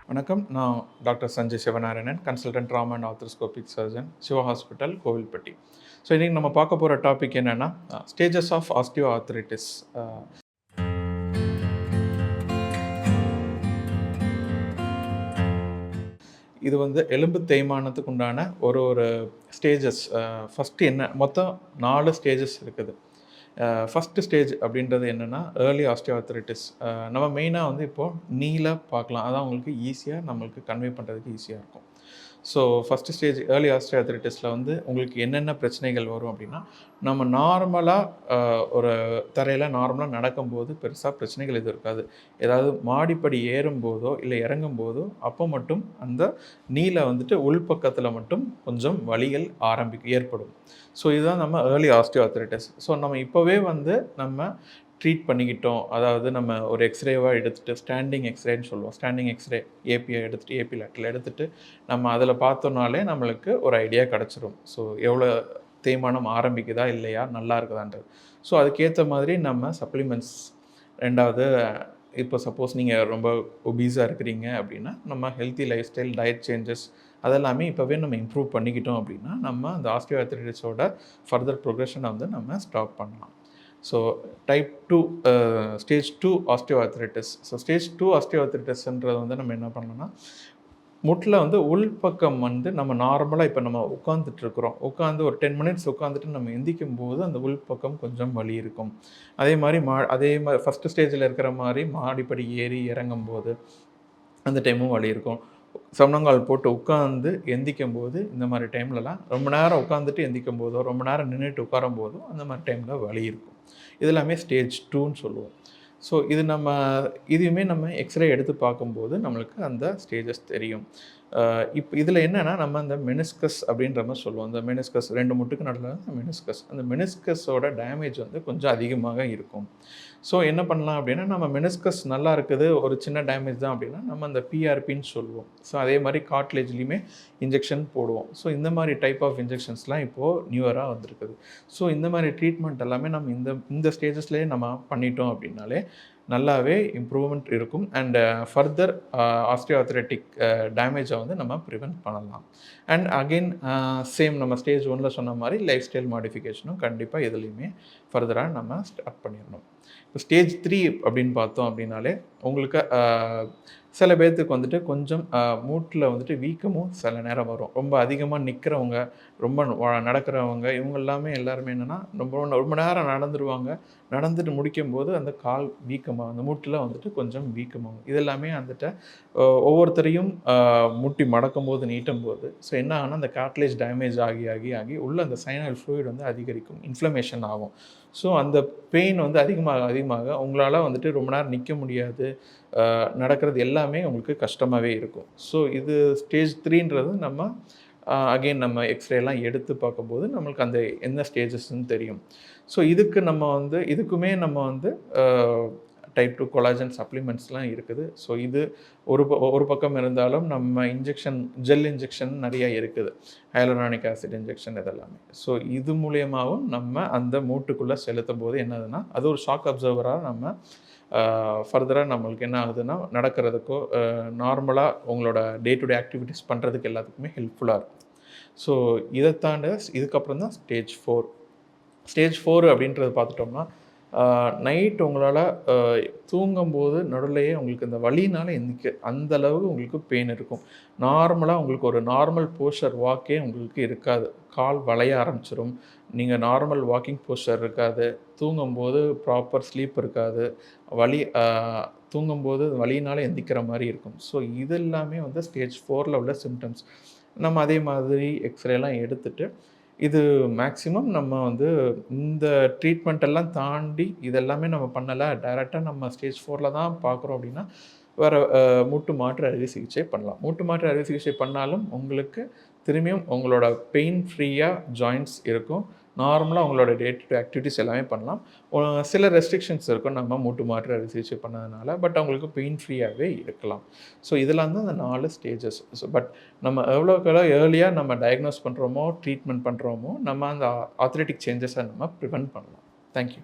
வணக்கம். நான் doctor Sanjay Sivanarayanan, consultant trauma and arthroscopic surgeon, Siva hospital, Kovilpatti. So இன்றைக்கி நம்ம பார்க்க போகிற டாபிக் என்னென்னா, ஸ்டேஜஸ் ஆஃப் ஆஸ்டியோ ஆர்த்ரைட்டிஸ். இது எலும்பு தேய்மானத்துக்கு உண்டான ஒரு ஸ்டேஜஸ். ஃபஸ்ட்டு என்ன, மொத்தம் 4 ஸ்டேஜஸ் இருக்குது. ஃபஸ்ட்டு ஸ்டேஜ் அப்படின்றது என்னென்னா ஏர்லி ஆஸ்டியோஆர்த்ரைட்டிஸ். நம்ம மெயினாக இப்போது நீல பார்க்கலாம். அதான் உங்களுக்கு ஈஸியாக நம்மளுக்கு கன்வே பண்ணுறதுக்கு ஈஸியாக இருக்கும். ஸோ ஃபஸ்ட்டு ஸ்டேஜ் ஏர்லி ஆஸ்டியோஆர்த்ரைட்டிஸில் உங்களுக்கு என்னென்ன பிரச்சனைகள் வரும் அப்படின்னா, நம்ம நார்மலாக ஒரு தரையில் நார்மலாக நடக்கும்போது பெருசாக பிரச்சனைகள் எதுவும் இருக்காது. ஏதாவது மாடிப்படி ஏறும்போதோ இல்லை இறங்கும்போதோ அப்போ மட்டும் அந்த நீல உள்பக்கத்தில் மட்டும் கொஞ்சம் வலிகள் ஏற்படும். ஸோ இதுதான் நம்ம ஏர்லி ஆஸ்டியோஆர்த்ரைட்டிஸ். ஸோ நம்ம இப்போவே நம்ம ட்ரீட் பண்ணிக்கிட்டோம். அதாவது நம்ம ஒரு எக்ஸ்ரேவாக எடுத்துகிட்டு, ஸ்டாண்டிங் எக்ஸ்ரேன்னு சொல்லுவோம். ஸ்டாண்டிங் எக்ஸ்ரே ஏபிஐ எடுத்துகிட்டு, ஏபி லேட்டரில் எடுத்துகிட்டு நம்ம அதில் பார்த்தோம்னாலே நம்மளுக்கு ஒரு ஐடியா கிடச்சிரும். ஸோ எவ்வளோ தேய்மானம் ஆரம்பிக்குதா இல்லையா, நல்லா இருக்குதான்றது. ஸோ அதுக்கேற்ற மாதிரி நம்ம சப்ளிமெண்ட்ஸ். ரெண்டாவது, இப்போ சப்போஸ் நீங்கள் ரொம்ப ஒபீஸாக இருக்கிறீங்க அப்படின்னா, நம்ம healthy life style, diet changes அதெல்லாமே இப்போவே நம்ம இம்ப்ரூவ் பண்ணிக்கிட்டோம் அப்படின்னா, நம்ம அந்த ஆஸ்டியோஆர்த்ரைட்டிஸோட ஃபர்தர் ப்ரொக்ரெஷனை நம்ம ஸ்டாப் பண்ணலாம். So type 2 stage 2 osteoarthritis. So stage 2 ஆஸ்டியோஆர்த்ரைட்டிஸ்ன்றது நம்ம என்ன பண்ணலாம்னா, முட்டில் உள்பக்கம் நம்ம நார்மலாக இப்போ நம்ம உட்காந்துட்ருக்குறோம். உட்காந்து ஒரு 10 மினிட்ஸ் உட்காந்துட்டு நம்ம எந்திக்கும் போது அந்த உள்பக்கம் கொஞ்சம் வலி இருக்கும். அதே மாதிரி ஃபஸ்ட்டு ஸ்டேஜில் இருக்கிற மாதிரி மாடிப்படி ஏறி இறங்கும்போது அந்த டைமும் வலி இருக்கும். சமணங்கால் போட்டு உட்காந்து எந்திக்கும் போது இந்த மாதிரி டைம்லலாம் ரொம்ப நேரம் உட்காந்துட்டு எந்திக்கும் போதோ, ரொம்ப நேரம் நின்றுட்டு உட்காரும் போதோ அந்த மாதிரி டைமில் வலி இருக்கும். இது எல்லாமே ஸ்டேஜ் 2ன்னு சொல்லுவோம். ஸோ இதுவுமே நம்ம எக்ஸ்ரே எடுத்து பார்க்கும்போது நம்மளுக்கு அந்த ஸ்டேஜஸ் தெரியும். இப்போ இதில் என்னென்னா, நம்ம அந்த மெனிஸ்கஸ் அப்படின்ற மாதிரி சொல்லுவோம். அந்த மெனிஸ்கஸ் 2 முட்டுக்கு நடுவில் மெனிஸ்கஸ். அந்த மெனிஸ்கஸோட டேமேஜ் கொஞ்சம் அதிகமாக இருக்கும். ஸோ என்ன பண்ணலாம் அப்படின்னா, நம்ம மெனிஸ்கஸ் நல்லா இருக்குது, ஒரு சின்ன டேமேஜ் தான் அப்படின்னா நம்ம அந்த பிஆர்பின்னு சொல்லுவோம். ஸோ அதே மாதிரி கார்ட்லேஜ்லேயுமே இன்ஜெக்ஷன் போடுவோம். ஸோ இந்த மாதிரி டைப் ஆஃப் இன்ஜெக்ஷன்ஸ்லாம் இப்போது நியூவராக வந்திருக்குது. ஸோ இந்த மாதிரி ட்ரீட்மெண்ட் எல்லாமே நம்ம இந்த ஸ்டேஜஸ்லேயே நம்ம பண்ணிட்டோம் அப்படின்னாலே நல்லாவே இம்ப்ரூவ்மெண்ட் இருக்கும். அண்ட் ஃபர்தர் ஆஸ்டியோஆர்த்ரைட்டிக் டேமேஜை நம்ம ப்ரிவென்ட் பண்ணலாம். அண்ட் அகெயின் சேம் நம்ம ஸ்டேஜ் 1ல் சொன்ன மாதிரி லைஃப் ஸ்டைல் மாடிஃபிகேஷனும் கண்டிப்பாக இதுலேயுமே ஃபர்தராக நம்ம ஸ்டார்ட் பண்ணிடணும். இப்போ ஸ்டேஜ் 3 அப்படின்னு பார்த்தோம் அப்படின்னாலே உங்களுக்கு சில பேர்த்துக்கு கொஞ்சம் மூட்டில் வீக்கமும் சில நேரம் வரும். ரொம்ப அதிகமாக நிற்கிறவங்க, ரொம்ப நடக்கிறவங்க, இவங்க எல்லாருமே என்னென்னா ரொம்ப நேரம் நடந்துருவாங்க. நடந்துட்டு முடிக்கும்போது அந்த கால் வீக்கமாகும், அந்த மூட்டில் கொஞ்சம் வீக்கமாகும். இதெல்லாமே ஒவ்வொருத்தரையும் முட்டி மடக்கும்போது, நீட்டும்போது ஸோ என்ன ஆகுனா, அந்த கார்ட்லேஜ் டேமேஜ் ஆகி உள்ள அந்த சைனல் ஃப்ளூயிட் அதிகரிக்கும், இன்ஃப்ளமேஷன் ஆகும். ஸோ அந்த பெயின் அதிகமாக உங்களால் ரொம்ப நேரம் நிற்க முடியாது, நடக்கிறது எல்லாமே உங்களுக்கு கஷ்டமாகவே இருக்கும். ஸோ இது ஸ்டேஜ் 3ன்றது நம்ம அகெயின் நம்ம எக்ஸ்ரேலாம் எடுத்து பார்க்கும்போது நம்மளுக்கு அந்த என்ன ஸ்டேஜஸ்ன்னு தெரியும். ஸோ இதுக்குமே நம்ம டைப் 2 கொலாஜன் சப்ளிமெண்ட்ஸ்லாம் இருக்குது. ஸோ இது ஒரு பக்கம் இருந்தாலும் நம்ம ஜெல் இன்ஜெக்ஷன் நிறையா இருக்குது. ஹைலூரானிக் ஆசிட் இன்ஜெக்ஷன் இதெல்லாமே. ஸோ இது மூலியமாகவும் நம்ம அந்த மூட்டுக்குள்ளே செலுத்தும் போது என்னதுன்னா, அது ஒரு ஷாக் அப்சர்வராக நம்ம ஃபர்தராக நம்மளுக்கு என்ன ஆகுதுன்னா, நடக்கிறதுக்கோ நார்மலாக உங்களோட டே டு டே ஆக்டிவிட்டீஸ் பண்ணுறதுக்கு எல்லாத்துக்குமே ஹெல்ப்ஃபுல்லாக இருக்கும். ஸோ இதை தாண்ட இதுக்கப்புறம் தான் ஸ்டேஜ் 4. ஸ்டேஜ் 4 அப்படின்றது பார்த்துட்டோம்னா, நைட் உங்களால் தூங்கும்போது நடுவுலையே உங்களுக்கு இந்த வலினால் அந்த அளவுக்கு உங்களுக்கு பெயின் இருக்கும். நார்மலாக உங்களுக்கு ஒரு நார்மல் போஸ்டர் வாக்கே உங்களுக்கு இருக்காது. கால் வளைய ஆரம்பிச்சிடும். நீங்கள் நார்மல் வாக்கிங் போஸ்டர் இருக்காது. தூங்கும்போது ப்ராப்பர் ஸ்லீப் இருக்காது. தூங்கும்போது வலியினால் எந்திக்கிற மாதிரி இருக்கும். ஸோ இது எல்லாமே ஸ்டேஜ் 4ல் உள்ள சிம்டம்ஸ். நம்ம அதே மாதிரி எக்ஸ்ரேலாம் எடுத்துகிட்டு, இது மேக்ஸிமம் நம்ம இந்த ட்ரீட்மெண்ட் எல்லாம் தாண்டி இதெல்லாமே நம்ம பண்ணலை, டைரெக்டாக நம்ம ஸ்டேஜ் 4ல் தான் பார்க்குறோம் அப்படின்னா, வேறு மூட்டு மாற்று அறுவை சிகிச்சை பண்ணலாம். மூட்டு மாற்று அறுவை சிகிச்சை பண்ணாலும் உங்களுக்கு திரும்பியும் உங்களோட பெயின் ஃப்ரீயாக ஜாயின்ட்ஸ் இருக்கும். நார்மலாக உங்களோட டே டு டே ஆக்டிவிட்டீஸ் எல்லாமே பண்ணலாம். சில ரெஸ்ட்ரிக்ஷன்ஸ் இருக்கும் நம்ம மூட்டு மாற்று அறுவை சிகிச்சை பண்ணதுனால. பட் அவங்களுக்கு பெயின் ஃப்ரீயாகவே இருக்கலாம். ஸோ இதெல்லாம் தான் அந்த 4 ஸ்டேஜஸ். ஸோ பட் நம்ம எவ்வளோக்கு ஏர்லியாக நம்ம டயக்னோஸ் பண்ணுறோமோ, ட்ரீட்மெண்ட் பண்ணுறோமோ, நம்ம அந்த ஆர்த்ரைட்டிக் சேஞ்சஸை நம்ம ப்ரிவென்ட் பண்ணலாம். தேங்க்யூ.